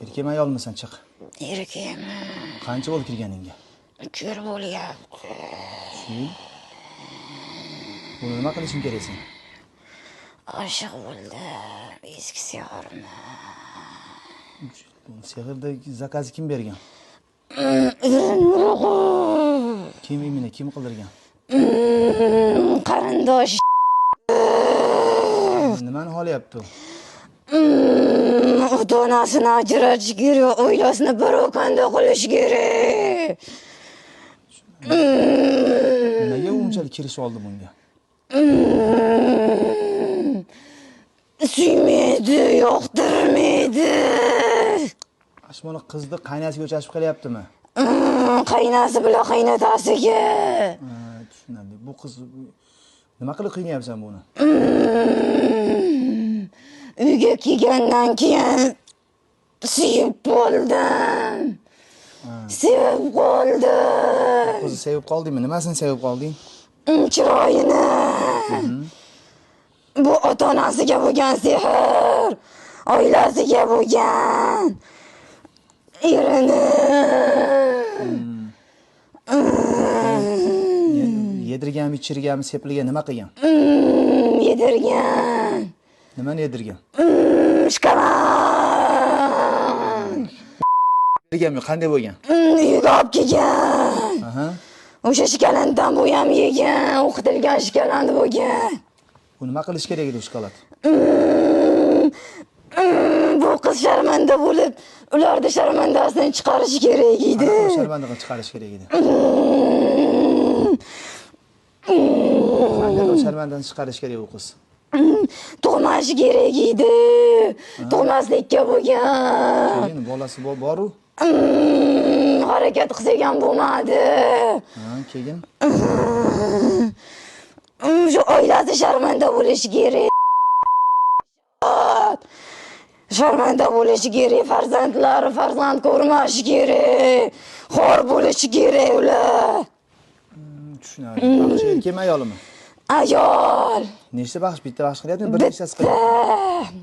Erkak ayolmisan, chiq. Erkakman. Qancha bo'ldi kirganingga? 3 yil bo'lyapti. Buni nima qilishing kerak sen? Oshiq bo'ldim. Eski sevarman. Sehirdagi zakazni kim bergan? Kim imini kim qildirgan? Qarindosh. Nimani xohlayapti u? Ota-onasini ajratish kerak, oilasini parokanda qilish kerak. Nega unchalik kirishib oldi bunga? Suymaydi, yoqtirmaydi. Ashmona qizni qaynasiga o'chashib qelyaptimi? Qaynasi bilan qaynotasiga. Tushunarli. Bu qiz nima qilib qiynayapsan buni? Uyga kelgandan keyin sevib qoldim. Sevib qoldim. Qizni sevib qoldingmi? Nimasini sevib qolding? Chiroyini. Bu ota-onasiga bo'lgan sehr, oilasiga bo'lgan erini. Yedirganmi, ichirganmi, sepilgan nima qilgan? Yedirgan. Nimani yedirgan? Shkalan. Yedirganmi? Qanday bo'lgan? Uyga olib kelgan. O'sha shkalandan bu ham yegan, o'qitilgan shkalan bo'lgan. Bu nima qilish kerak edi shokolad? Bu qiz sharmanda bo'lib, ularni sharmandasidan chiqarish kerak edi. Sharmandadan chiqarish kerak edi. Qanday sharmandadan chiqarish kerak u qiz? Tug'mash kerak edi. Tug'maslikka bo'lgan. Keyin bolasi bor-u? Harakat qilsa ham bo'lmadi. Keyin Shu oilasi sharmanda bo'lishi kerak. Sharmanda bo'lishi kerak, farzandlari farzand ko'rmashi kerak. Xor bo'lishi kerak ular. Tushunarli. Baxshi erkakmi ayolmi? Ayol. Nechta baxsh? Bitta baxsh qilyaptimi? Bir nechtasi qilyapti?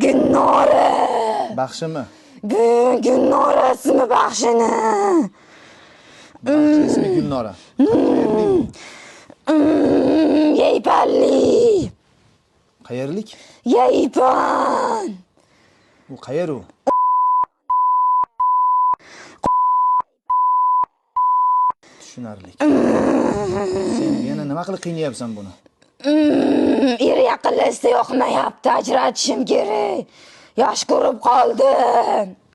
Gulnora. Baxshimi? Gulnora ismi baxshini. Baxshi ismi Gulnora. Yaypanli. Qayerlik? Yaypan. U qayer u? Tushunarli. Sen yana nima qilib qiynayapsan buni? Er yaqinlashsa yoqmayapti, ajratishim kerak. Yosh ko'rib qoldim.